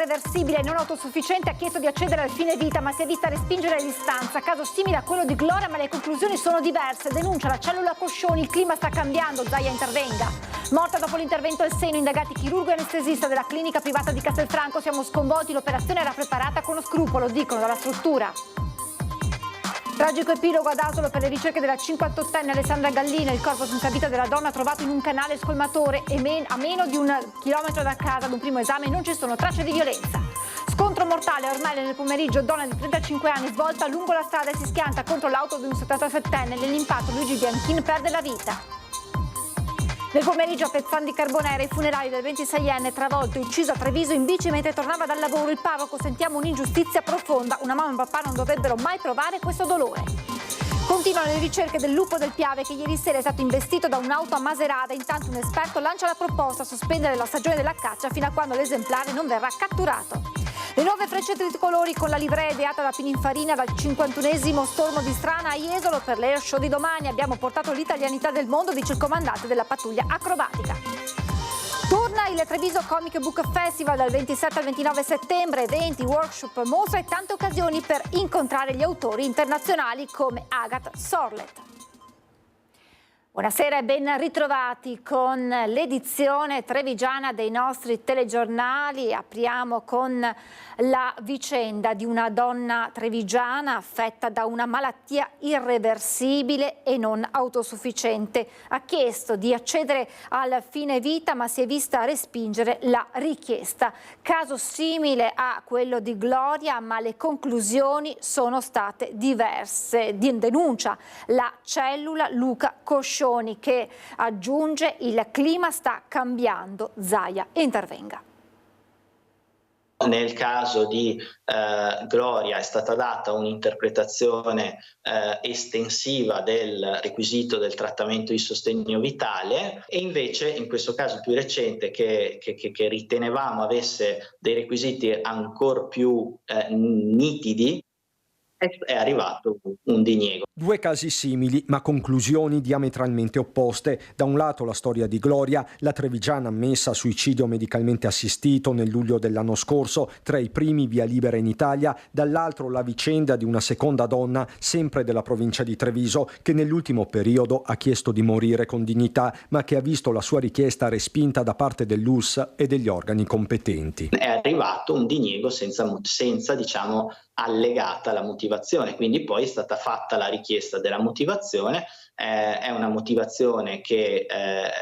irreversibile e non autosufficiente ha chiesto di accedere al fine vita, ma si è vista respingere l'istanza. Caso simile a quello di Gloria, ma le conclusioni sono diverse. Denuncia la cellula Coscioni, il clima sta cambiando, Zaia intervenga. Morta dopo l'intervento al seno, indagati chirurgo e anestesista della clinica privata di Castelfranco. Siamo sconvolti, l'operazione era preparata con scrupolo, dicono dalla struttura. Tragico epilogo ad Asolo per le ricerche della 58enne Alessandra Gallina, il corpo senza vita della donna trovato in un canale scolmatore e a meno di 1 chilometro da casa. Ad un primo esame non ci sono tracce di violenza. Scontro mortale ormai nel pomeriggio, donna di 35 anni svolta lungo la strada e si schianta contro l'auto di un 77enne. Nell'impatto Luigi Bianchin perde la vita. Nel pomeriggio a Pezzan di Carbonera i funerali del 26enne travolto e ucciso a Treviso in bici mentre tornava dal lavoro. Il parroco: sentiamo un'ingiustizia profonda, una mamma e un papà non dovrebbero mai provare questo dolore. Continuano le ricerche del lupo del Piave che ieri sera è stato investito da un'auto a Maserata. Intanto un esperto lancia la proposta: sospendere la stagione della caccia fino a quando l'esemplare non verrà catturato. Le nuove frecce tricolori con la livrea ideata da Pininfarina dal 51esimo stormo di Strana a Jesolo per l'Air Show di domani. Abbiamo portato l'italianità del mondo, dice il comandante della pattuglia acrobatica. Torna il Treviso Comic Book Festival dal 27 al 29 settembre, eventi, workshop, mostre e tante occasioni per incontrare gli autori internazionali come Agathe Sorlet. Buonasera e ben ritrovati con l'edizione trevigiana dei nostri telegiornali. Apriamo con la vicenda di una donna trevigiana affetta da una malattia irreversibile e non autosufficiente. Ha chiesto di accedere al fine vita ma si è vista respingere la richiesta. Caso simile a quello di Gloria, ma le conclusioni sono state diverse. Denuncia la cellula Luca Coscioni, che aggiunge: il clima sta cambiando, Zaia intervenga. Nel caso di Gloria è stata data un'interpretazione estensiva del requisito del trattamento di sostegno vitale, e invece in questo caso più recente che ritenevamo avesse dei requisiti ancora più nitidi, è arrivato un diniego. Due casi simili, ma conclusioni diametralmente opposte. Da un lato la storia di Gloria, la trevigiana ammessa a suicidio medicalmente assistito nel luglio dell'anno scorso, tra i primi via libera in Italia. Dall'altro la vicenda di una seconda donna, sempre della provincia di Treviso, che nell'ultimo periodo ha chiesto di morire con dignità, ma che ha visto la sua richiesta respinta da parte dell'ULSS e degli organi competenti. È arrivato un diniego senza diciamo, allegata la motivazione, quindi poi è stata fatta la richiesta della motivazione. È una motivazione che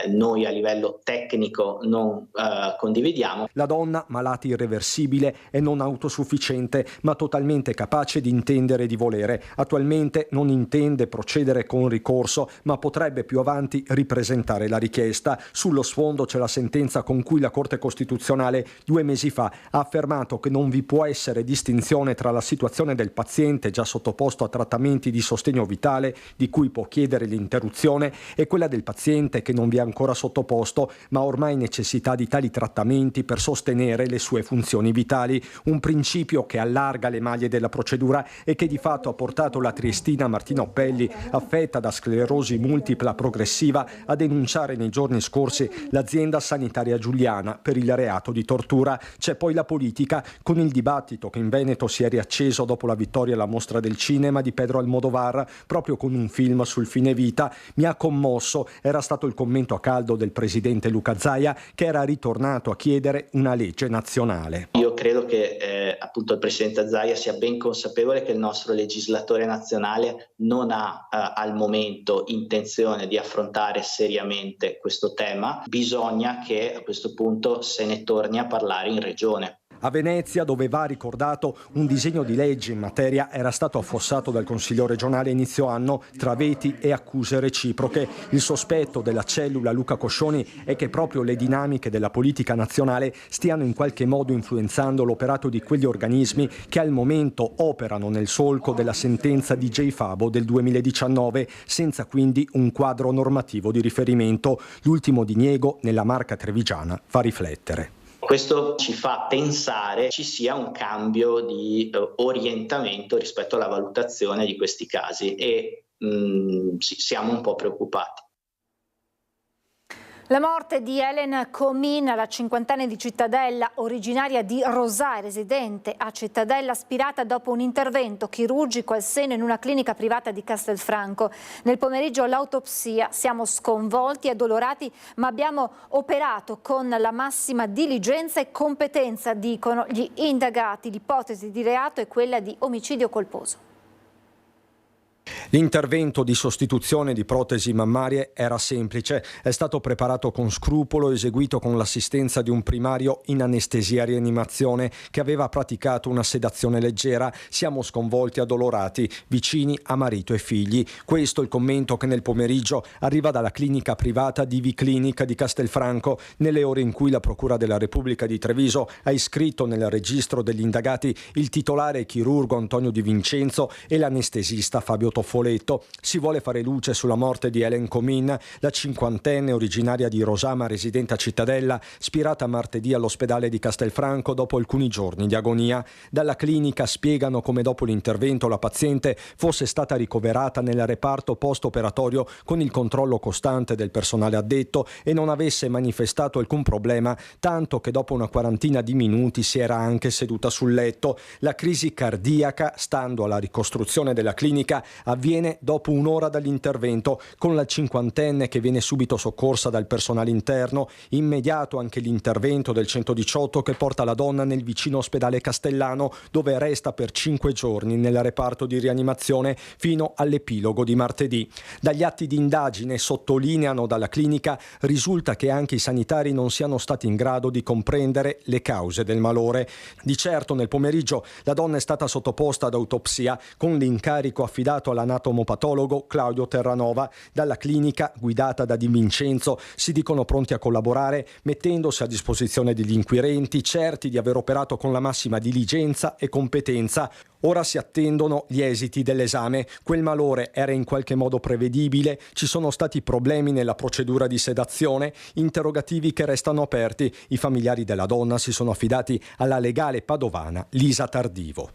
noi a livello tecnico non condividiamo. La donna, malata irreversibile e non autosufficiente, ma totalmente capace di intendere e di volere. Attualmente non intende procedere con ricorso, ma potrebbe più avanti ripresentare la richiesta. Sullo sfondo c'è la sentenza con cui la Corte Costituzionale 2 mesi fa ha affermato che non vi può essere distinzione tra la situazione del paziente già sottoposto a trattamenti di sostegno vitale, di cui può chiedere l'interruzione, e quella del paziente che non vi è ancora sottoposto, ma ormai necessità di tali trattamenti per sostenere le sue funzioni vitali. Un principio che allarga le maglie della procedura e che di fatto ha portato la triestina Martina Oppelli, affetta da sclerosi multipla progressiva, a denunciare nei giorni scorsi l'azienda sanitaria giuliana per il reato di tortura. C'è poi la politica, con il dibattito che in Veneto si è riacceso dopo la vittoria alla Mostra del Cinema di Pedro Almodovar, proprio con un film sul fine vita. Mi ha commosso, era stato il commento a caldo del presidente Luca Zaia, che era ritornato a chiedere una legge nazionale. Io credo che appunto il presidente Zaia sia ben consapevole che il nostro legislatore nazionale non ha al momento intenzione di affrontare seriamente questo tema. Bisogna che a questo punto se ne torni a parlare in regione. A Venezia, dove va ricordato, un disegno di legge in materia era stato affossato dal Consiglio regionale a inizio anno tra veti e accuse reciproche. Il sospetto della cellula Luca Coscioni è che proprio le dinamiche della politica nazionale stiano in qualche modo influenzando l'operato di quegli organismi che al momento operano nel solco della sentenza di J. Fabo del 2019, senza quindi un quadro normativo di riferimento. L'ultimo diniego nella Marca trevigiana fa riflettere. Questo ci fa pensare ci sia un cambio di orientamento rispetto alla valutazione di questi casi e siamo un po' preoccupati. La morte di Helen Comin, la cinquantenne di Cittadella, originaria di Rosà, residente a Cittadella, aspirata dopo un intervento chirurgico al seno in una clinica privata di Castelfranco. Nel pomeriggio l'autopsia, siamo sconvolti e addolorati, ma abbiamo operato con la massima diligenza e competenza, dicono gli indagati. L'ipotesi di reato è quella di omicidio colposo. L'intervento di sostituzione di protesi mammarie era semplice, è stato preparato con scrupolo, eseguito con l'assistenza di un primario in anestesia e rianimazione che aveva praticato una sedazione leggera. Siamo sconvolti e addolorati, vicini a marito e figli. Questo è il commento che nel pomeriggio arriva dalla clinica privata Divi Clinic di Castelfranco, nelle ore in cui la Procura della Repubblica di Treviso ha iscritto nel registro degli indagati il titolare chirurgo Antonio Di Vincenzo e l'anestesista Fabio Toffoletto. Si vuole fare luce sulla morte di Helen Comin, la cinquantenne originaria di Rosama, residente a Cittadella, spirata martedì all'ospedale di Castelfranco dopo alcuni giorni di agonia. Dalla clinica spiegano come dopo l'intervento la paziente fosse stata ricoverata nel reparto post-operatorio con il controllo costante del personale addetto e non avesse manifestato alcun problema, tanto che dopo una quarantina di minuti si era anche seduta sul letto. La crisi cardiaca, stando alla ricostruzione della clinica, avviene dopo un'ora dall'intervento, con la cinquantenne che viene subito soccorsa dal personale interno. Immediato anche l'intervento del 118 che porta la donna nel vicino ospedale Castellano, dove resta per 5 giorni nel reparto di rianimazione fino all'epilogo di martedì. Dagli atti di indagine, sottolineano dalla clinica, risulta che anche i sanitari non siano stati in grado di comprendere le cause del malore. Di certo nel pomeriggio la donna è stata sottoposta ad autopsia con l'incarico affidato all'anatomopatologo Claudio Terranova. Dalla clinica, guidata da Di Vincenzo, si dicono pronti a collaborare, mettendosi a disposizione degli inquirenti, certi di aver operato con la massima diligenza e competenza. Ora si attendono gli esiti dell'esame. Quel malore era in qualche modo prevedibile? Ci sono stati problemi nella procedura di sedazione? Interrogativi che restano aperti. I familiari della donna si sono affidati alla legale padovana Lisa Tardivo.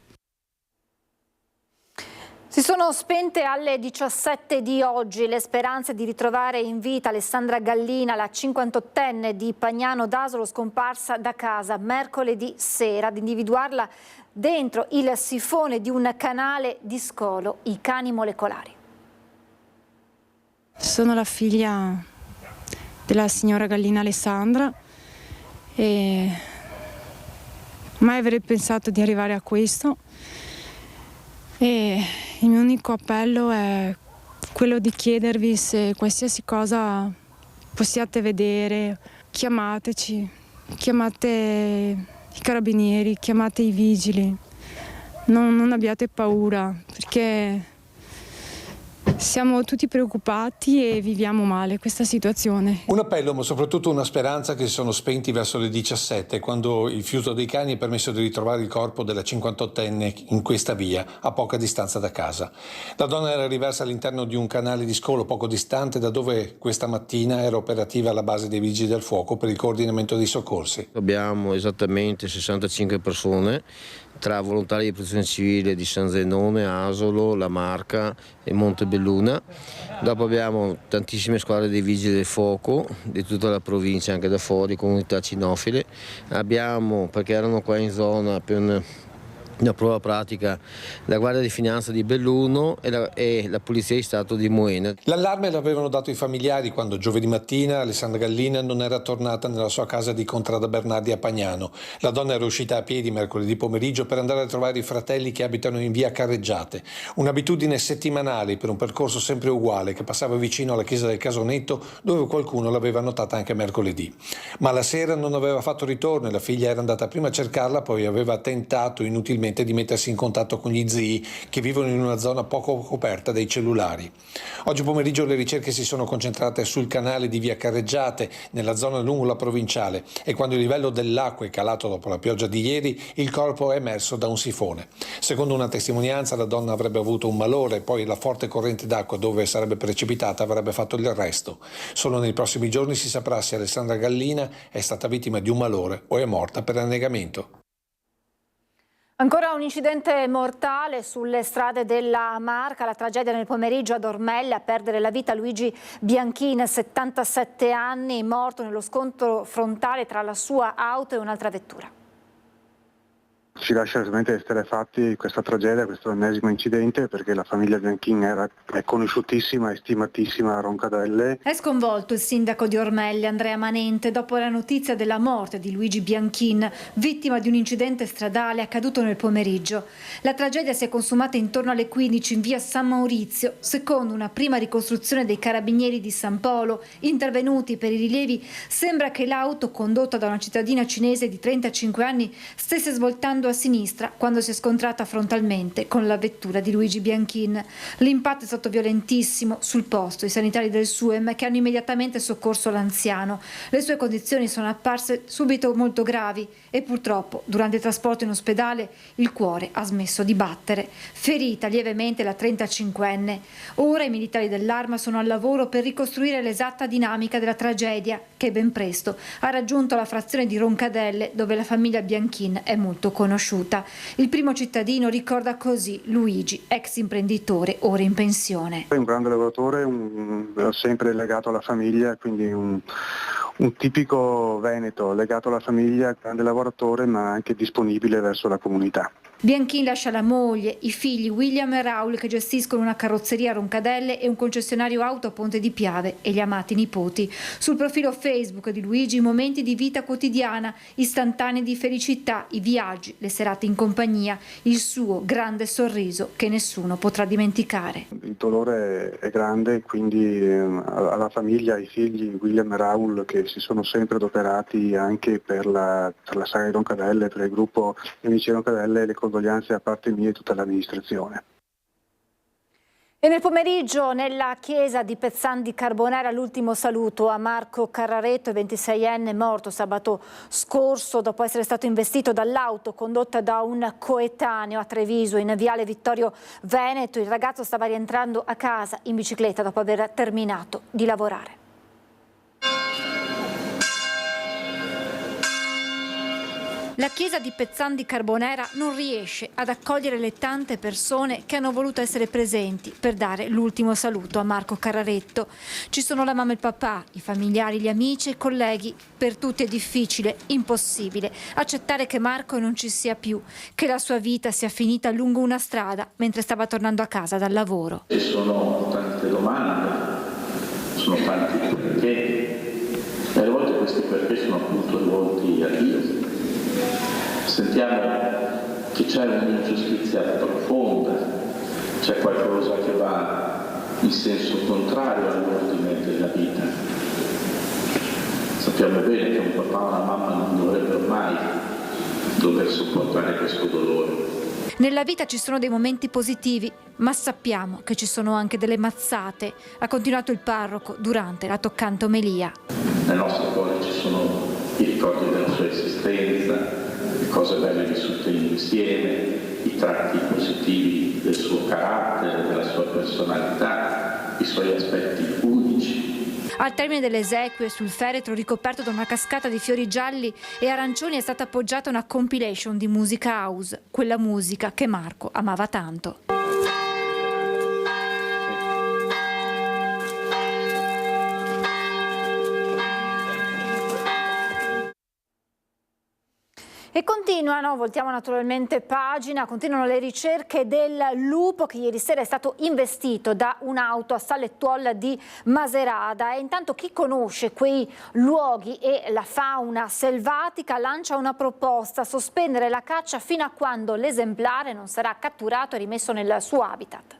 Si sono spente alle 17 di oggi le speranze di ritrovare in vita Alessandra Gallina, la 58enne di Pagnano d'Asolo, scomparsa da casa mercoledì sera, ad individuarla dentro il sifone di un canale di scolo, i cani molecolari. Sono la figlia della signora Gallina Alessandra e mai avrei pensato di arrivare a questo. E il mio unico appello è quello di chiedervi se qualsiasi cosa possiate vedere, chiamateci, chiamate i carabinieri, chiamate i vigili, non abbiate paura, perché siamo tutti preoccupati e viviamo male questa situazione. Un appello, ma soprattutto una speranza, che si sono spenti verso le 17, quando il fiuto dei cani ha permesso di ritrovare il corpo della 58enne in questa via, a poca distanza da casa. La donna era riversa all'interno di un canale di scolo poco distante da dove questa mattina era operativa la base dei Vigili del Fuoco per il coordinamento dei soccorsi. Abbiamo esattamente 65 persone, tra volontari di protezione civile di San Zenone, Asolo, La Marca e Montebelluna. Dopo abbiamo tantissime squadre dei Vigili del Fuoco di tutta la provincia, anche da fuori, comunità cinofile. Abbiamo, perché erano qua in zona per una prova pratica, la Guardia di Finanza di Belluno e la Polizia di Stato di Moena. L'allarme l'avevano dato i familiari quando giovedì mattina Alessandra Gallina non era tornata nella sua casa di Contrada Bernardi a Pagnano. La donna era uscita a piedi mercoledì pomeriggio per andare a trovare i fratelli che abitano in via Carreggiate. Un'abitudine settimanale per un percorso sempre uguale che passava vicino alla chiesa del Casonetto, dove qualcuno l'aveva notata anche mercoledì. Ma la sera non aveva fatto ritorno e la figlia era andata prima a cercarla, poi aveva tentato inutilmente di mettersi in contatto con gli zii che vivono in una zona poco coperta dai cellulari. Oggi pomeriggio le ricerche si sono concentrate sul canale di via Carreggiate, nella zona lungo la provinciale, e quando il livello dell'acqua è calato dopo la pioggia di ieri, il corpo è emerso da un sifone. Secondo una testimonianza, la donna avrebbe avuto un malore, poi la forte corrente d'acqua dove sarebbe precipitata avrebbe fatto il resto. Solo nei prossimi giorni si saprà se Alessandra Gallina è stata vittima di un malore o è morta per annegamento. Ancora un incidente mortale sulle strade della Marca, la tragedia nel pomeriggio a Ormelle, a perdere la vita Luigi Bianchin, 77 anni, morto nello scontro frontale tra la sua auto e un'altra vettura. Ci lascia veramente esterrefatti questa tragedia, questo ennesimo incidente, perché la famiglia Bianchin è conosciutissima e stimatissima a Roncadelle. È sconvolto il sindaco di Ormelle, Andrea Manente, dopo la notizia della morte di Luigi Bianchin, vittima di un incidente stradale accaduto nel pomeriggio. La tragedia si è consumata intorno alle 15 in via San Maurizio, secondo una prima ricostruzione dei carabinieri di San Polo, intervenuti per i rilievi. Sembra che l'auto condotta da una cittadina cinese di 35 anni stesse svoltando a sinistra quando si è scontrata frontalmente con la vettura di Luigi Bianchin. L'impatto è stato violentissimo. Sul posto i sanitari del SUEM che hanno immediatamente soccorso l'anziano. Le sue condizioni sono apparse subito molto gravi e purtroppo durante il trasporto in ospedale il cuore ha smesso di battere. Ferita lievemente la 35enne. Ora i militari dell'Arma sono al lavoro per ricostruire l'esatta dinamica della tragedia che ben presto ha raggiunto la frazione di Roncadelle, dove la famiglia Bianchin è molto conosciuta. Il primo cittadino ricorda così Luigi, ex imprenditore, ora in pensione. È un grande lavoratore, sempre legato alla famiglia, quindi un tipico veneto, legato alla famiglia, grande lavoratore ma anche disponibile verso la comunità. Bianchin lascia la moglie, i figli William e Raul che gestiscono una carrozzeria a Roncadelle e un concessionario auto a Ponte di Piave e gli amati nipoti. Sul profilo Facebook di Luigi momenti di vita quotidiana, istantanei di felicità, i viaggi, le serate in compagnia, il suo grande sorriso che nessuno potrà dimenticare. Il dolore è grande, quindi alla famiglia, ai figli William e Raul che si sono sempre adoperati anche per la saga di Roncadelle, per il gruppo di amici di Roncadelle, le condoglianze a parte mia e tutta l'amministrazione. E nel pomeriggio nella chiesa di Pezzan di Carbonera l'ultimo saluto a Marco Carraretto, 26enne, morto sabato scorso dopo essere stato investito dall'auto condotta da un coetaneo a Treviso in viale Vittorio Veneto. Il ragazzo stava rientrando a casa in bicicletta dopo aver terminato di lavorare. La chiesa di Pezzan di Carbonera non riesce ad accogliere le tante persone che hanno voluto essere presenti per dare l'ultimo saluto a Marco Carraretto. Ci sono la mamma e il papà, i familiari, gli amici e i colleghi. Per tutti è difficile, impossibile, accettare che Marco non ci sia più, che la sua vita sia finita lungo una strada mentre stava tornando a casa dal lavoro. Ci sono tante domande, sono tanti perché, e alle volte questi perché sono appunto rivolti a Dio. Sentiamo che c'è un'ingiustizia profonda, c'è qualcosa che va in senso contrario all'ordine della vita. Sappiamo bene che un papà o una mamma non dovrebbero mai dover sopportare questo dolore. Nella vita ci sono dei momenti positivi, ma sappiamo che ci sono anche delle mazzate, ha continuato il parroco durante la toccante omelia. Nel nostro cuore ci sono i ricordi della sua esistenza, le cose belle vissute insieme, i tratti positivi del suo carattere, della sua personalità, i suoi aspetti unici. Al termine delle esequie, sul feretro ricoperto da una cascata di fiori gialli e arancioni è stata appoggiata una compilation di musica house, quella musica che Marco amava tanto. E voltiamo naturalmente pagina, continuano le ricerche del lupo che ieri sera è stato investito da un'auto a Salettuola di Maserata. E intanto chi conosce quei luoghi e la fauna selvatica lancia una proposta: sospendere la caccia fino a quando l'esemplare non sarà catturato e rimesso nel suo habitat.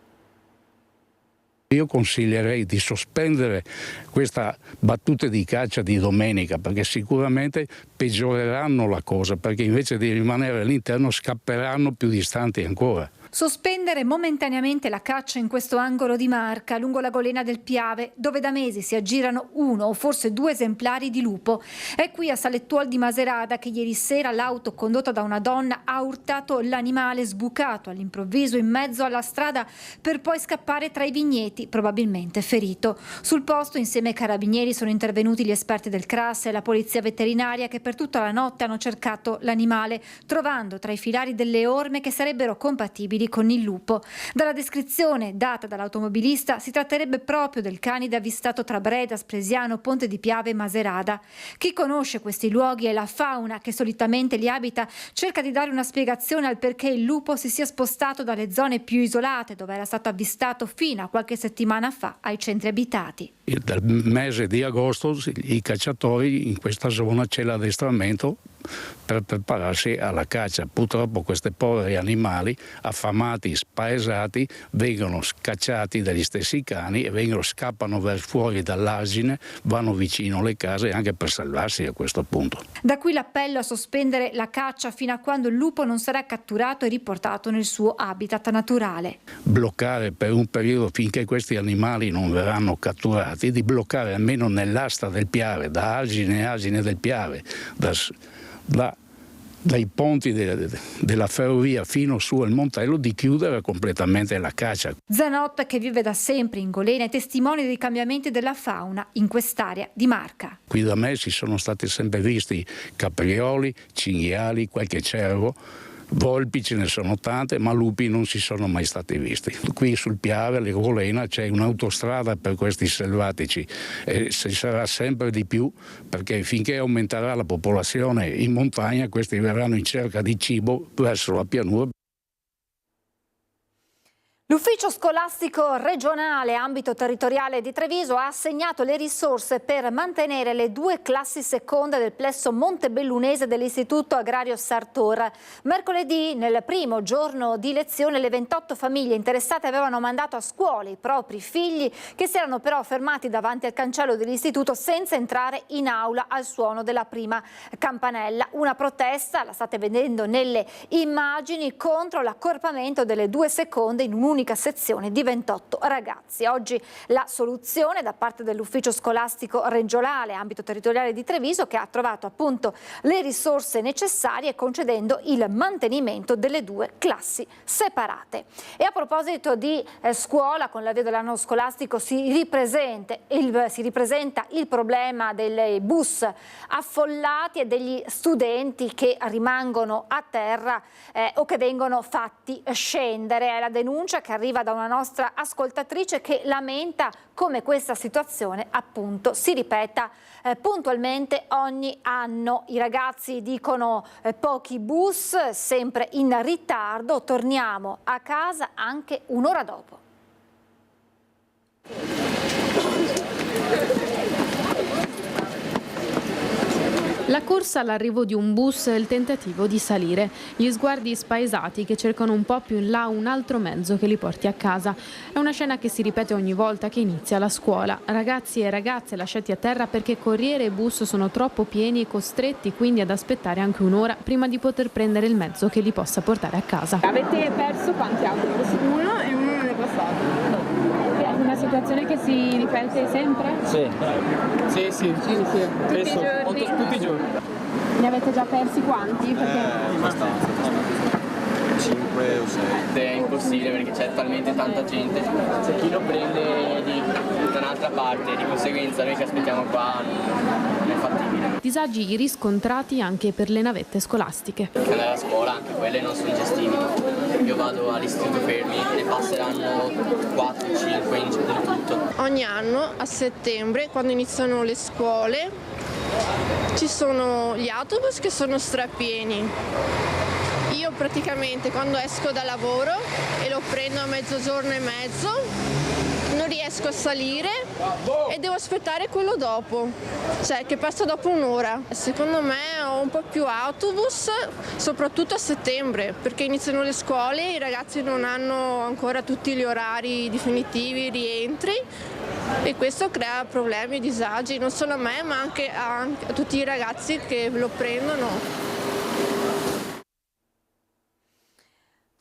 Io consiglierei di sospendere questa battuta di caccia di domenica, perché sicuramente peggioreranno la cosa, perché invece di rimanere all'interno scapperanno più distanti ancora. Sospendere momentaneamente la caccia in questo angolo di Marca, lungo la golena del Piave, dove da mesi si aggirano 1 o forse 2 esemplari di lupo. È qui a Salettuol di Maserata che ieri sera l'auto condotta da una donna ha urtato l'animale sbucato all'improvviso in mezzo alla strada per poi scappare tra i vigneti, probabilmente ferito. Sul posto insieme ai carabinieri sono intervenuti gli esperti del CRAS e la polizia veterinaria che per tutta la notte hanno cercato l'animale, trovando tra i filari delle orme che sarebbero compatibili con il lupo. Dalla descrizione data dall'automobilista si tratterebbe proprio del canide avvistato tra Breda, Spresiano, Ponte di Piave e Maserata. Chi conosce questi luoghi e la fauna che solitamente li abita cerca di dare una spiegazione al perché il lupo si sia spostato dalle zone più isolate dove era stato avvistato fino a qualche settimana fa ai centri abitati. Dal mese di agosto i cacciatori in questa zona c'è l'addestramento per prepararsi alla caccia. Purtroppo questi poveri animali affamati, spaesati, vengono scacciati dagli stessi cani e scappano fuori dall'argine, vanno vicino alle case anche per salvarsi a questo punto. Da qui l'appello a sospendere la caccia fino a quando il lupo non sarà catturato e riportato nel suo habitat naturale. Bloccare per un periodo finché questi animali non verranno catturati, di bloccare almeno nell'asta del Piave, da argine a argine del Piave, dai ponti della ferrovia fino su al Montello, di chiudere completamente la caccia. Zanot, che vive da sempre in Golena, è testimone dei cambiamenti della fauna in quest'area di Marca. Qui da me si sono stati sempre visti caprioli, cinghiali, qualche cervo, volpi ce ne sono tante, ma lupi non si sono mai stati visti. Qui sul Piave, alle Golena, c'è un'autostrada per questi selvatici e ci sarà sempre di più, perché finché aumenterà la popolazione in montagna, questi verranno in cerca di cibo verso la pianura. L'Ufficio Scolastico Regionale Ambito Territoriale di Treviso ha assegnato le risorse per mantenere le 2 classi seconde del plesso montebellunese dell'Istituto Agrario Sartor. Mercoledì, nel primo giorno di lezione, le 28 famiglie interessate avevano mandato a scuola i propri figli, che si erano però fermati davanti al cancello dell'istituto senza entrare in aula al suono della prima campanella. Una protesta, la state vedendo nelle immagini, contro l'accorpamento delle 2 seconde in un'unica sezione di 28 ragazzi. Oggi la soluzione da parte dell'Ufficio Scolastico Regionale Ambito Territoriale di Treviso, che ha trovato appunto le risorse necessarie concedendo il mantenimento delle 2 classi separate. E a proposito di scuola, con l'avvio dell'anno scolastico si ripresenta il problema dei bus affollati e degli studenti che rimangono a terra o che vengono fatti scendere. È la denuncia che arriva da una nostra ascoltatrice che lamenta come questa situazione appunto si ripeta puntualmente ogni anno. I ragazzi dicono pochi bus, sempre in ritardo, torniamo a casa anche un'ora dopo. La corsa all'arrivo di un bus e il tentativo di salire, gli sguardi spaesati che cercano un po' più in là un altro mezzo che li porti a casa. È una scena che si ripete ogni volta che inizia la scuola. Ragazzi e ragazze lasciati a terra perché corriere e bus sono troppo pieni e costretti quindi ad aspettare anche un'ora prima di poter prendere il mezzo che li possa portare a casa. Avete perso quanti autobus? Uno e uno non è passato. È una situazione che si ripete sempre? Sì. Tutti i giorni? Tutti i giorni. Ne avete già persi quanti? Abbastanza. 5 o 6. È impossibile perché c'è talmente tanta gente. Se chi lo prende da un'altra parte, di conseguenza noi che aspettiamo qua non è fattibile. Disagi riscontrati anche per le navette scolastiche. Andare a scuola, anche quelle non sono gestibili. Io vado all'istituto Fermi, ne passeranno 4-5 in tutto. Ogni anno a settembre, quando iniziano le scuole, ci sono gli autobus che sono strapieni. Io praticamente quando esco da lavoro e lo prendo a mezzogiorno e mezzo, non riesco a salire e devo aspettare quello dopo, cioè che passa dopo un'ora. Secondo me ho un po' più autobus, soprattutto a settembre, perché iniziano le scuole, i ragazzi non hanno ancora tutti gli orari definitivi, rientri, e questo crea problemi e disagi non solo a me ma anche a tutti i ragazzi che lo prendono.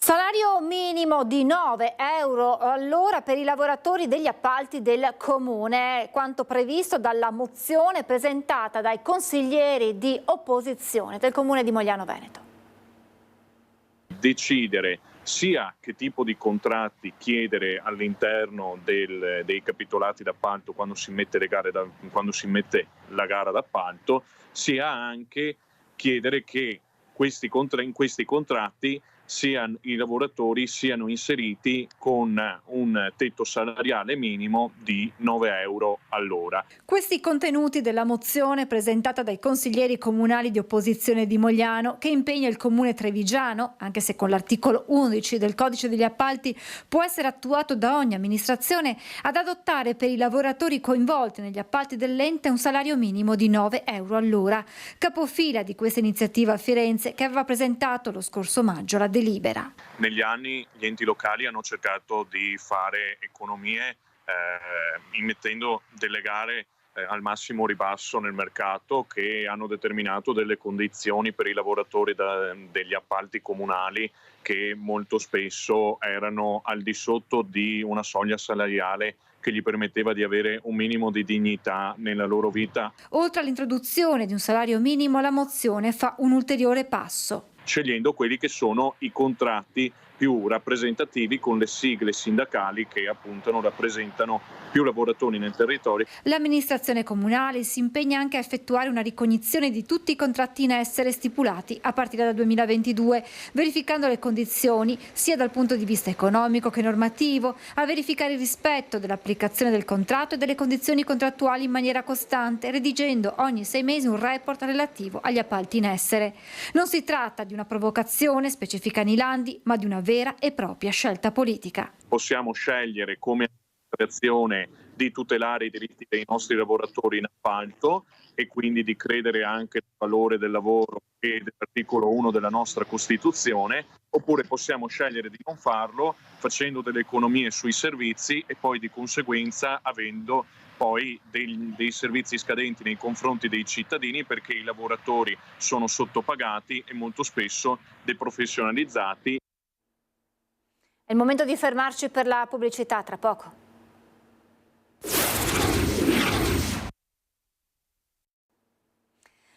Salario minimo di 9 euro all'ora per i lavoratori degli appalti del Comune, quanto previsto dalla mozione presentata dai consiglieri di opposizione del Comune di Mogliano Veneto. Decidere sia che tipo di contratti chiedere all'interno dei capitolati d'appalto quando si mette la gara d'appalto, sia anche chiedere che in questi contratti i lavoratori siano inseriti con un tetto salariale minimo di 9 euro all'ora. Questi contenuti della mozione presentata dai consiglieri comunali di opposizione di Mogliano, che impegna il Comune trevigiano, anche se con l'articolo 11 del Codice degli Appalti può essere attuato da ogni amministrazione, ad adottare per i lavoratori coinvolti negli appalti dell'ente un salario minimo di 9 euro all'ora. Capofila di questa iniziativa a Firenze, che aveva presentato lo scorso maggio la delibera. Negli anni gli enti locali hanno cercato di fare economie immettendo delle gare al massimo ribasso nel mercato, che hanno determinato delle condizioni per i lavoratori degli appalti comunali che molto spesso erano al di sotto di una soglia salariale che gli permetteva di avere un minimo di dignità nella loro vita. Oltre all'introduzione di un salario minimo, la mozione fa un ulteriore passo, scegliendo quelli che sono i contratti più rappresentativi con le sigle sindacali che appunto rappresentano più lavoratori nel territorio. L'amministrazione comunale si impegna anche a effettuare una ricognizione di tutti i contratti in essere stipulati a partire dal 2022, verificando le condizioni sia dal punto di vista economico che normativo, a verificare il rispetto dell'applicazione del contratto e delle condizioni contrattuali in maniera costante, redigendo ogni 6 mesi un report relativo agli appalti in essere. Non si tratta di una provocazione, specifica Nilandi, ma di una vera e propria scelta politica. Possiamo scegliere come amministrazione di tutelare i diritti dei nostri lavoratori in appalto e quindi di credere anche nel valore del lavoro e dell'articolo 1 della nostra Costituzione, oppure possiamo scegliere di non farlo facendo delle economie sui servizi e poi di conseguenza avendo poi dei servizi scadenti nei confronti dei cittadini, perché i lavoratori sono sottopagati e molto spesso deprofessionalizzati. È il momento di fermarci per la pubblicità, tra poco.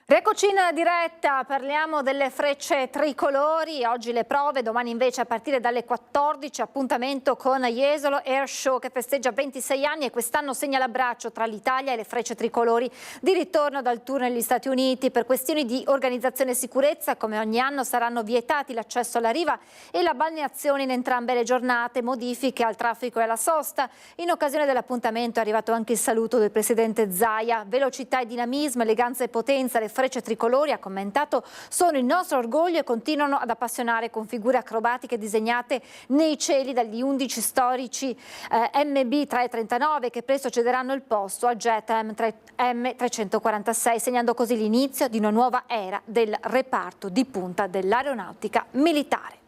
Rieccoci in diretta, parliamo delle frecce tricolori, oggi le prove, domani invece a partire dalle 14 appuntamento con Jesolo Air Show che festeggia 26 anni e quest'anno segna l'abbraccio tra l'Italia e le frecce tricolori di ritorno dal tour negli Stati Uniti. Per questioni di organizzazione e sicurezza, come ogni anno, saranno vietati l'accesso alla riva e la balneazione in entrambe le giornate, modifiche al traffico e alla sosta. In occasione dell'appuntamento è arrivato anche il saluto del presidente Zaia. Velocità e dinamismo, eleganza e potenza, le frecce tricolori, ha commentato, sono il nostro orgoglio e continuano ad appassionare con figure acrobatiche disegnate nei cieli dagli 11 storici MB339 che presto cederanno il posto al jet M346, segnando così l'inizio di una nuova era del reparto di punta dell'aeronautica militare.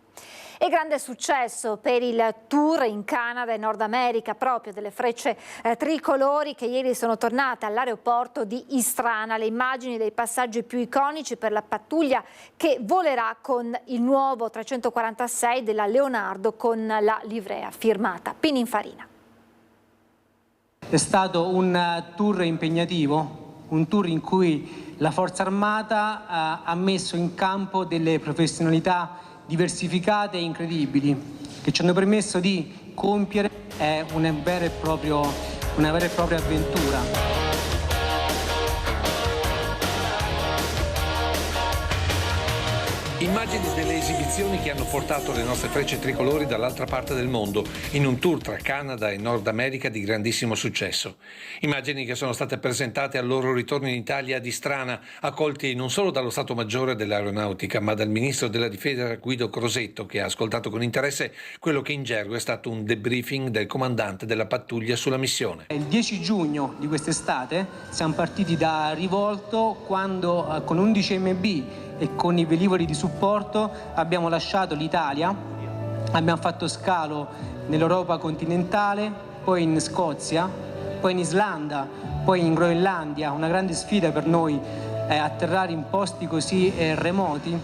E grande successo per il tour in Canada e Nord America proprio delle frecce tricolori che ieri sono tornate all'aeroporto di Istrana. Le immagini dei passaggi più iconici per la pattuglia che volerà con il nuovo 346 della Leonardo con la livrea firmata Pininfarina. È stato un tour impegnativo, un tour in cui la Forza Armata ha messo in campo delle professionalità diversificate e incredibili che ci hanno permesso di compiere una vera e propria avventura. Immagini delle esibizioni che hanno portato le nostre frecce tricolori dall'altra parte del mondo in un tour tra Canada e Nord America di grandissimo successo. Immagini che sono state presentate al loro ritorno in Italia ad Istrana, accolti non solo dallo Stato Maggiore dell'Aeronautica ma dal Ministro della Difesa Guido Crosetto, che ha ascoltato con interesse quello che in gergo è stato un debriefing del comandante della pattuglia sulla missione. Il 10 giugno di quest'estate siamo partiti da Rivolto quando con 11 MB e con i velivoli di supporto abbiamo lasciato l'Italia, abbiamo fatto scalo nell'Europa continentale, poi in Scozia, poi in Islanda, poi in Groenlandia. Una grande sfida per noi è atterrare in posti così remoti,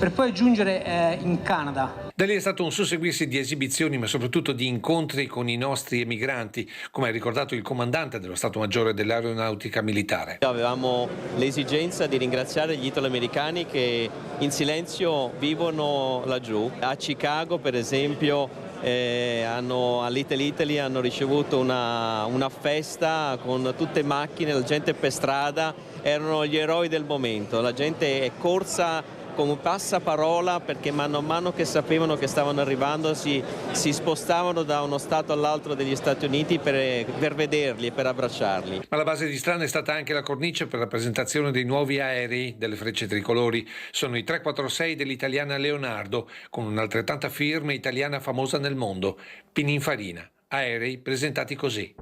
per poi giungere in Canada. Da lì è stato un susseguirsi di esibizioni, ma soprattutto di incontri con i nostri emigranti, come ha ricordato il comandante dello Stato Maggiore dell'Aeronautica Militare. Avevamo l'esigenza di ringraziare gli italoamericani che in silenzio vivono laggiù. A Chicago, per esempio, all'Italy Italy hanno ricevuto una festa con tutte macchine, la gente per strada, erano gli eroi del momento. La gente è corsa come passaparola perché mano a mano che sapevano che stavano arrivando si spostavano da uno stato all'altro degli Stati Uniti per vederli e per abbracciarli. Ma la base di Strano è stata anche la cornice per la presentazione dei nuovi aerei delle Frecce Tricolori. Sono i 346 dell'italiana Leonardo, con un'altrettanta firma italiana famosa nel mondo, Pininfarina. Aerei presentati così.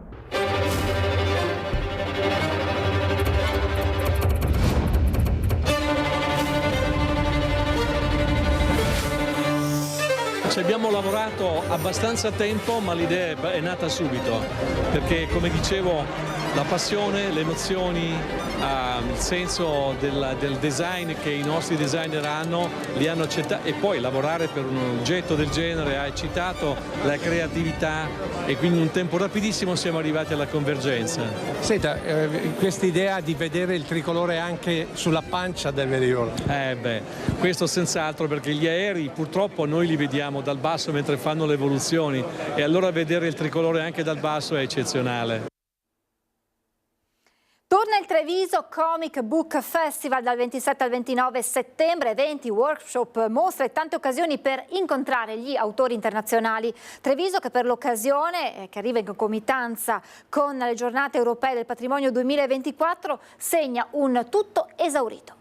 Ci abbiamo lavorato abbastanza tempo, ma l'idea è nata subito, perché come dicevo la passione, le emozioni, il senso del design che i nostri designer hanno, li hanno accettati, e poi lavorare per un oggetto del genere ha eccitato la creatività e quindi in un tempo rapidissimo siamo arrivati alla convergenza. Senta, questa idea di vedere il tricolore anche sulla pancia del velivolo. Questo senz'altro, perché gli aerei purtroppo noi li vediamo dal basso mentre fanno le evoluzioni, e allora vedere il tricolore anche dal basso è eccezionale. Torna il Treviso Comic Book Festival dal 27 al 29 settembre, eventi, workshop, mostre e tante occasioni per incontrare gli autori internazionali. Treviso che per l'occasione, che arriva in concomitanza con le giornate europee del patrimonio 2024, segna un tutto esaurito.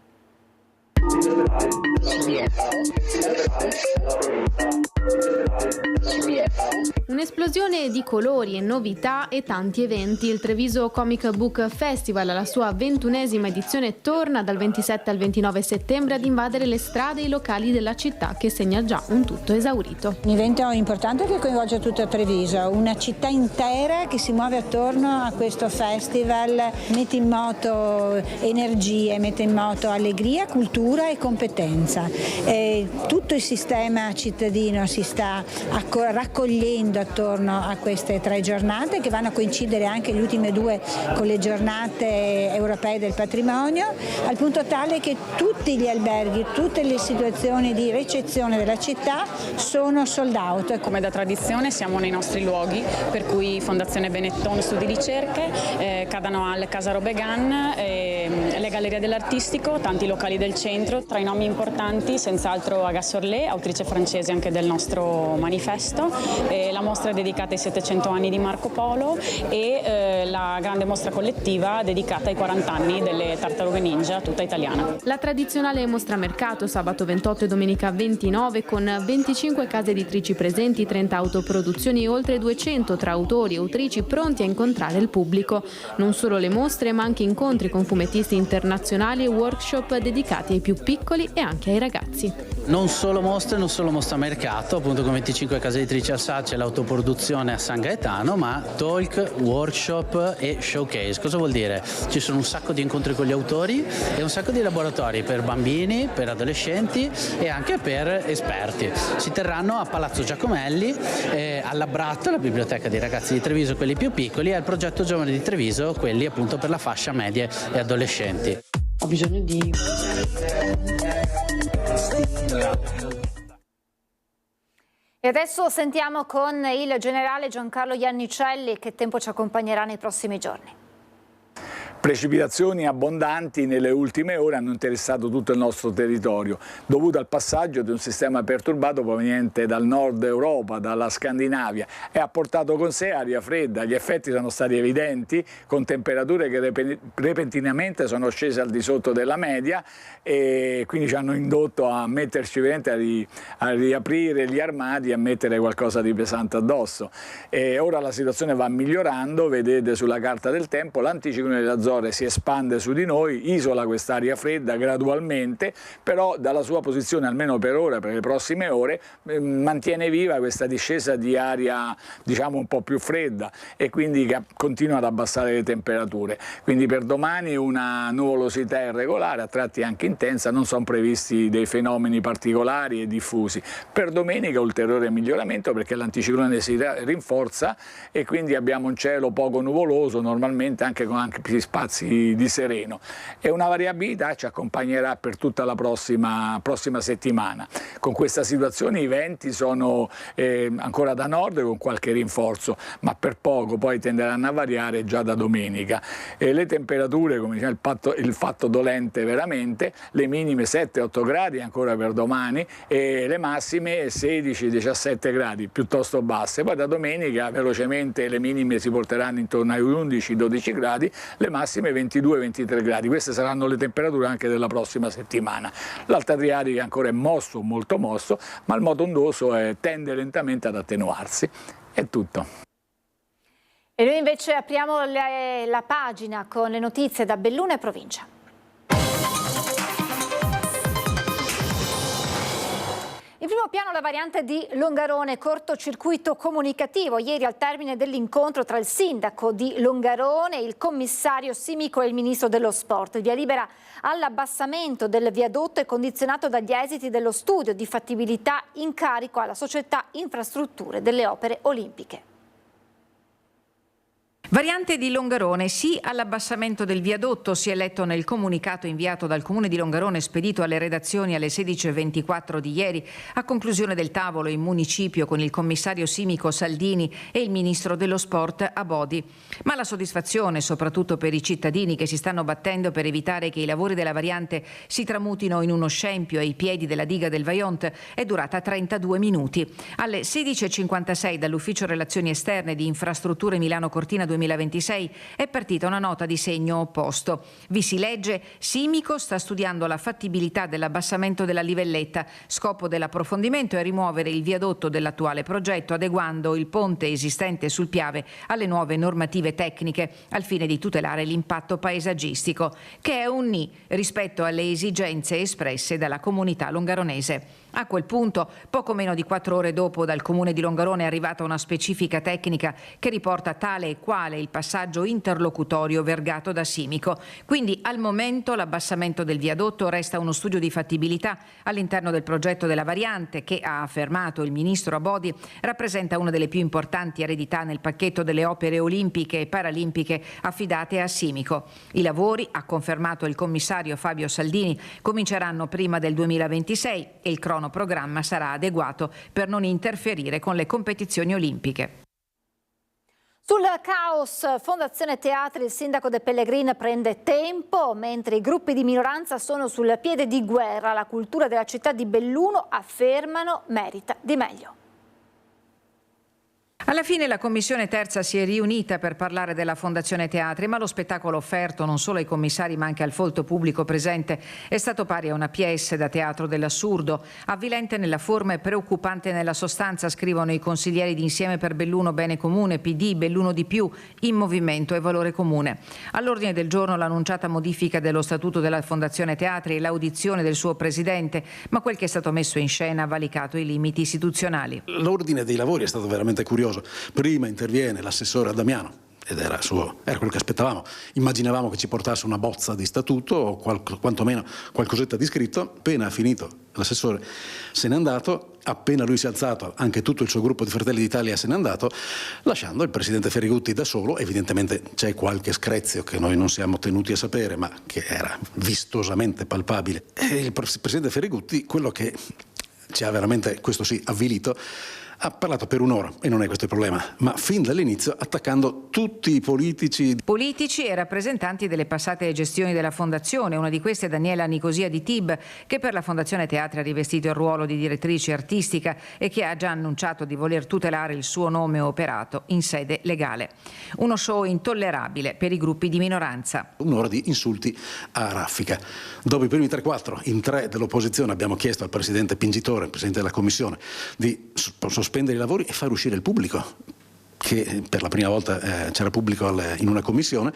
Un'esplosione di colori e novità e tanti eventi. Il Treviso Comic Book Festival, alla sua 21esima edizione, torna dal 27 al 29 settembre ad invadere le strade e i locali della città, che segna già un tutto esaurito. Un evento importante che coinvolge tutto Treviso, una città intera che si muove attorno a questo festival, mette in moto energie, mette in moto allegria, cultura e competenza. Tutto il sistema cittadino si sta raccogliendo attorno a queste 3 giornate, che vanno a coincidere anche le ultime 2 con le giornate europee del patrimonio, al punto tale che tutti gli alberghi, tutte le situazioni di ricezione della città sono sold out. Come da tradizione siamo nei nostri luoghi, per cui Fondazione Benetton Studi Ricerche, Cadanoal Casa Robegan, le Gallerie dell'Artistico, tanti locali del centro. Tra i nomi importanti senz'altro Aga Sorlé, autrice francese anche del nostro manifesto, la mostra dedicata ai 700 anni di Marco Polo e la grande mostra collettiva dedicata ai 40 anni delle Tartarughe Ninja, tutta italiana. La tradizionale mostra mercato sabato 28 e domenica 29, con 25 case editrici presenti, 30 autoproduzioni e oltre 200 tra autori e autrici pronti a incontrare il pubblico. Non solo le mostre, ma anche incontri con fumettisti internazionali e workshop dedicati ai più piccoli e anche ai ragazzi. Non solo mostre, non solo mostra mercato, appunto con 25 case editrici al SACE e l'autoproduzione a San Gaetano, ma talk, workshop e showcase. Cosa vuol dire? Ci sono un sacco di incontri con gli autori e un sacco di laboratori per bambini, per adolescenti e anche per esperti. Si terranno a Palazzo Giacomelli, all'Abbratto, la biblioteca dei ragazzi di Treviso, quelli più piccoli, e al progetto Giovani di Treviso, quelli appunto per la fascia medie e adolescenti. Ho bisogno di... E adesso sentiamo con il generale Giancarlo Iannicelli che tempo ci accompagnerà nei prossimi giorni. Precipitazioni abbondanti nelle ultime ore hanno interessato tutto il nostro territorio, dovuto al passaggio di un sistema perturbato proveniente dal nord Europa, dalla Scandinavia, e ha portato con sé aria fredda. Gli effetti sono stati evidenti, con temperature che repentinamente sono scese al di sotto della media, e quindi ci hanno indotto a metterci veramente a riaprire gli armadi e a mettere qualcosa di pesante addosso. E ora la situazione va migliorando, vedete sulla carta del tempo l'anticiclone della zona diffusore si espande su di noi, isola quest'aria fredda gradualmente, però dalla sua posizione, almeno per ora, per le prossime ore, mantiene viva questa discesa di aria, diciamo, un po' più fredda, e quindi continua ad abbassare le temperature. Quindi per domani una nuvolosità irregolare, a tratti anche intensa, non sono previsti dei fenomeni particolari e diffusi. Per domenica ulteriore miglioramento, perché l'anticiclone si rinforza e quindi abbiamo un cielo poco nuvoloso, normalmente anche con ampi spazi di sereno, e una variabilità ci accompagnerà per tutta la prossima settimana. Con questa situazione i venti sono ancora da nord con qualche rinforzo, ma per poco poi tenderanno a variare già da domenica. Le temperature, come diceva il fatto dolente veramente, le minime 7-8 gradi ancora per domani e le massime 16-17 gradi, piuttosto basse. Poi da domenica velocemente le minime si porteranno intorno ai 11-12 gradi, le massime 22-23 gradi. Queste saranno le temperature anche della prossima settimana. L'Alta Adriatica ancora è mosso, molto mosso, ma il moto ondoso tende lentamente ad attenuarsi. È tutto. E noi invece apriamo la pagina con le notizie da Belluno e provincia. In primo piano la variante di Longarone, cortocircuito comunicativo. Ieri al termine dell'incontro tra il sindaco di Longarone, il commissario Simico e il ministro dello sport. Il via libera all'abbassamento del viadotto è condizionato dagli esiti dello studio di fattibilità in carico alla società Infrastrutture delle Opere Olimpiche. Variante di Longarone, sì all'abbassamento del viadotto, si è letto nel comunicato inviato dal Comune di Longarone spedito alle redazioni alle 16:24 di ieri, a conclusione del tavolo in municipio con il commissario Simico Saldini e il ministro dello sport Abodi. Ma la soddisfazione, soprattutto per i cittadini che si stanno battendo per evitare che i lavori della variante si tramutino in uno scempio ai piedi della diga del Vajont, è durata 32 minuti. Alle 16:56 dall'Ufficio Relazioni Esterne di Infrastrutture Milano Cortina 2026 è partita una nota di segno opposto. Vi si legge: Simico sta studiando la fattibilità dell'abbassamento della livelletta. Scopo dell'approfondimento è rimuovere il viadotto dell'attuale progetto, adeguando il ponte esistente sul Piave alle nuove normative tecniche, al fine di tutelare l'impatto paesaggistico, che è un ni rispetto alle esigenze espresse dalla comunità longaronese. A quel punto, poco meno di 4 ore dopo, dal Comune di Longarone è arrivata una specifica tecnica che riporta tale e quale il passaggio interlocutorio vergato da Simico. Quindi al momento l'abbassamento del viadotto resta uno studio di fattibilità all'interno del progetto della variante che, ha affermato il ministro Abodi, rappresenta una delle più importanti eredità nel pacchetto delle opere olimpiche e paralimpiche affidate a Simico. I lavori, ha confermato il commissario Fabio Saldini, cominceranno prima del 2026 e il cronoprogramma sarà adeguato per non interferire con le competizioni olimpiche. Sul caos Fondazione Teatri il sindaco De Pellegrin prende tempo, mentre i gruppi di minoranza sono sul piede di guerra. La cultura della città di Belluno, affermano, merita di meglio. Alla fine la Commissione terza si è riunita per parlare della Fondazione Teatri, ma lo spettacolo offerto non solo ai commissari ma anche al folto pubblico presente è stato pari a una pièce da teatro dell'assurdo, avvilente nella forma e preoccupante nella sostanza, scrivono i consiglieri di Insieme per Belluno Bene Comune, PD, Belluno di Più, In Movimento e Valore Comune. All'ordine del giorno l'annunciata modifica dello statuto della Fondazione Teatri e l'audizione del suo presidente, ma quel che è stato messo in scena ha valicato i limiti istituzionali. L'ordine dei lavori è stato veramente curioso. Prima interviene l'assessore Adamiano, ed era quello che aspettavamo. Immaginavamo che ci portasse una bozza di statuto o quantomeno qualcosetta di scritto. Appena ha finito l'assessore se n'è andato, appena lui si è alzato anche tutto il suo gruppo di Fratelli d'Italia se n'è andato, lasciando il presidente Ferrigutti da solo. Evidentemente c'è qualche screzio che noi non siamo tenuti a sapere, ma che era vistosamente palpabile. E il presidente Ferrigutti, quello che ci ha veramente, questo sì, avvilito, ha parlato per un'ora, e non è questo il problema, ma fin dall'inizio attaccando tutti i politici. Politici e rappresentanti delle passate gestioni della Fondazione. Una di queste è Daniela Nicosia di Tib, che per la Fondazione Teatri ha rivestito il ruolo di direttrice artistica e che ha già annunciato di voler tutelare il suo nome operato in sede legale. Uno show intollerabile per i gruppi di minoranza. Un'ora di insulti a raffica. Dopo i primi 3-4, in 3 dell'opposizione abbiamo chiesto al presidente Pingitore, il presidente della Commissione, di sospendere i lavori e far uscire il pubblico, che per la prima volta c'era pubblico in una commissione,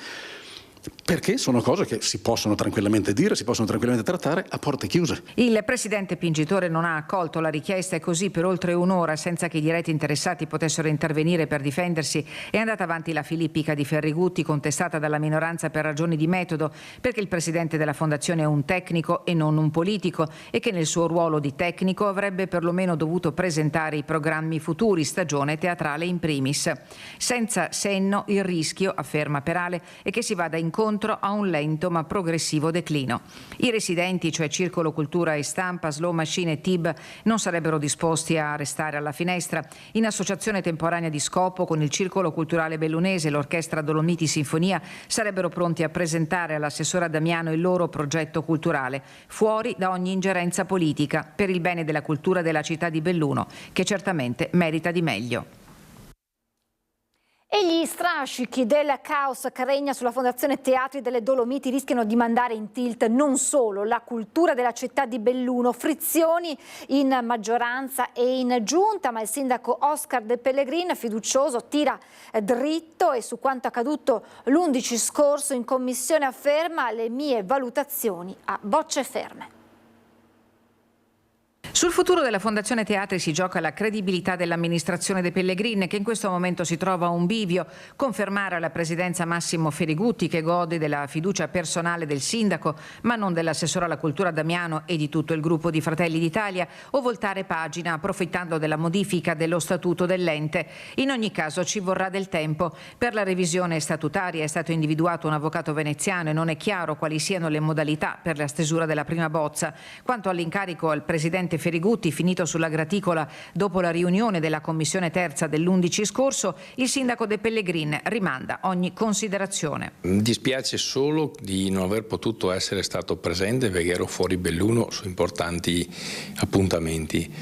perché sono cose che si possono tranquillamente dire, si possono tranquillamente trattare a porte chiuse. Il presidente Pingitore non ha accolto la richiesta e così per oltre un'ora, senza che i diretti interessati potessero intervenire per difendersi, è andata avanti la filippica di Ferrigutti, contestata dalla minoranza per ragioni di metodo, perché il presidente della fondazione è un tecnico e non un politico e che nel suo ruolo di tecnico avrebbe perlomeno dovuto presentare i programmi futuri, stagione teatrale in primis. Senza senno il rischio, afferma Perale, è che si vada incontro a un lento ma progressivo declino. I residenti, cioè Circolo Cultura e Stampa, Slow Machine e TIB, non sarebbero disposti a restare alla finestra. In associazione temporanea di scopo con il Circolo Culturale Bellunese e l'Orchestra Dolomiti Sinfonia sarebbero pronti a presentare all'assessora Damiano il loro progetto culturale, fuori da ogni ingerenza politica, per il bene della cultura della città di Belluno, che certamente merita di meglio. E gli strascichi del caos che regna sulla Fondazione Teatri delle Dolomiti rischiano di mandare in tilt non solo la cultura della città di Belluno, frizioni in maggioranza e in giunta, ma il sindaco Oscar De Pellegrin, fiducioso, tira dritto e su quanto accaduto l'11 scorso in commissione afferma: le mie valutazioni a bocce ferme. Sul futuro della Fondazione Teatri si gioca la credibilità dell'amministrazione De Pellegrin, che in questo momento si trova a un bivio: confermare alla presidenza Massimo Ferrigutti, che gode della fiducia personale del sindaco ma non dell'assessore alla cultura Damiano e di tutto il gruppo di Fratelli d'Italia, o voltare pagina approfittando della modifica dello statuto dell'ente. In ogni caso ci vorrà del tempo. Per la revisione statutaria è stato individuato un avvocato veneziano e non è chiaro quali siano le modalità per la stesura della prima bozza. Quanto all'incarico al presidente Ferrigutti, finito sulla graticola dopo la riunione della commissione terza dell'11 scorso, il sindaco De Pellegrin rimanda ogni considerazione. Mi dispiace solo di non aver potuto essere stato presente perché ero fuori Belluno su importanti appuntamenti.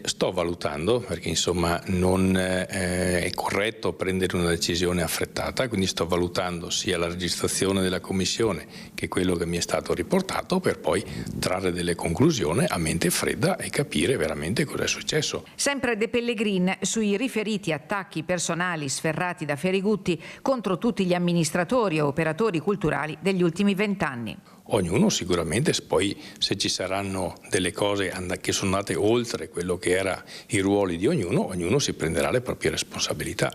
Sto valutando, perché insomma non è corretto prendere una decisione affrettata, quindi sto valutando sia la registrazione della commissione che quello che mi è stato riportato, per poi trarre delle conclusioni a mente fredda e capire veramente cosa è successo. Sempre De Pellegrin sui riferiti attacchi personali sferrati da Ferrigutti contro tutti gli amministratori e operatori culturali degli ultimi 20 anni. Ognuno sicuramente, poi se ci saranno delle cose che sono andate oltre quello che era i ruoli di ognuno, ognuno si prenderà le proprie responsabilità.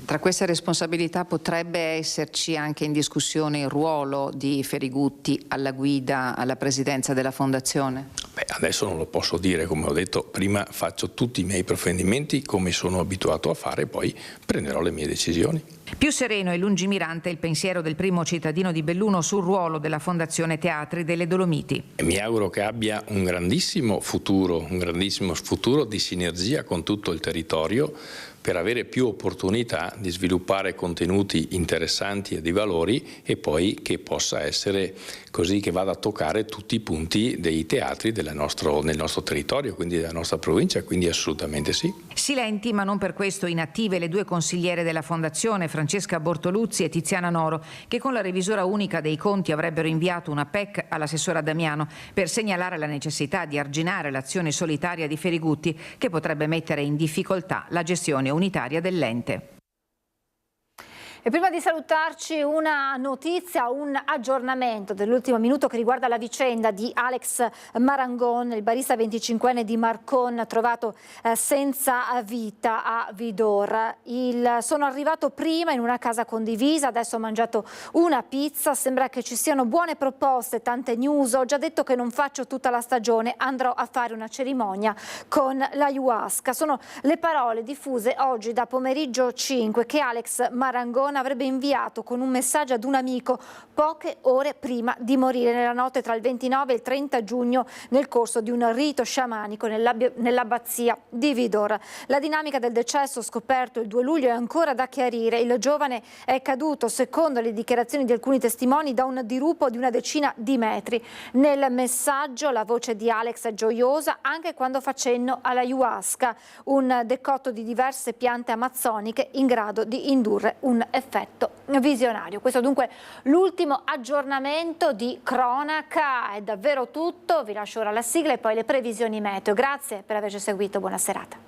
Tra queste responsabilità potrebbe esserci anche in discussione il ruolo di Ferrigutti alla guida, alla presidenza della Fondazione? Adesso non lo posso dire, come ho detto prima, faccio tutti i miei approfondimenti come sono abituato a fare, poi prenderò le mie decisioni. Più sereno e lungimirante il pensiero del primo cittadino di Belluno sul ruolo della Fondazione Teatri delle Dolomiti. Mi auguro che abbia un grandissimo futuro di sinergia con tutto il territorio, per avere più opportunità di sviluppare contenuti interessanti e di valori, e poi che possa essere così che vada a toccare tutti i punti dei teatri nel nostro territorio, quindi della nostra provincia, quindi assolutamente sì. Silenti, ma non per questo inattive, le due consigliere della Fondazione, Francesca Bortoluzzi e Tiziana Noro, che con la revisora unica dei conti avrebbero inviato una PEC all'assessora Damiano per segnalare la necessità di arginare l'azione solitaria di Ferrigutti, che potrebbe mettere in difficoltà la gestione unitaria dell'ente. E prima di salutarci una notizia, un aggiornamento dell'ultimo minuto che riguarda la vicenda di Alex Marangon, il barista 25enne di Marcon trovato senza vita a Vidor. Sono arrivato prima in una casa condivisa, adesso ho mangiato una pizza, sembra che ci siano buone proposte, tante news, ho già detto che non faccio tutta la stagione, andrò a fare una cerimonia con l'ayahuasca. Sono le parole diffuse oggi da pomeriggio 5 che Alex Marangon avrebbe inviato con un messaggio ad un amico poche ore prima di morire nella notte tra il 29 e il 30 giugno nel corso di un rito sciamanico nell'abbazia di Vidor. La dinamica del decesso scoperto il 2 luglio è ancora da chiarire. Il giovane è caduto, secondo le dichiarazioni di alcuni testimoni, da un dirupo di una decina di metri. Nel messaggio la voce di Alex è gioiosa anche quando fa cenno all'ayahuasca, un decotto di diverse piante amazzoniche in grado di indurre un effetto visionario. Questo dunque l'ultimo aggiornamento di cronaca, è davvero tutto, vi lascio ora la sigla e poi le previsioni meteo. Grazie per averci seguito, buona serata.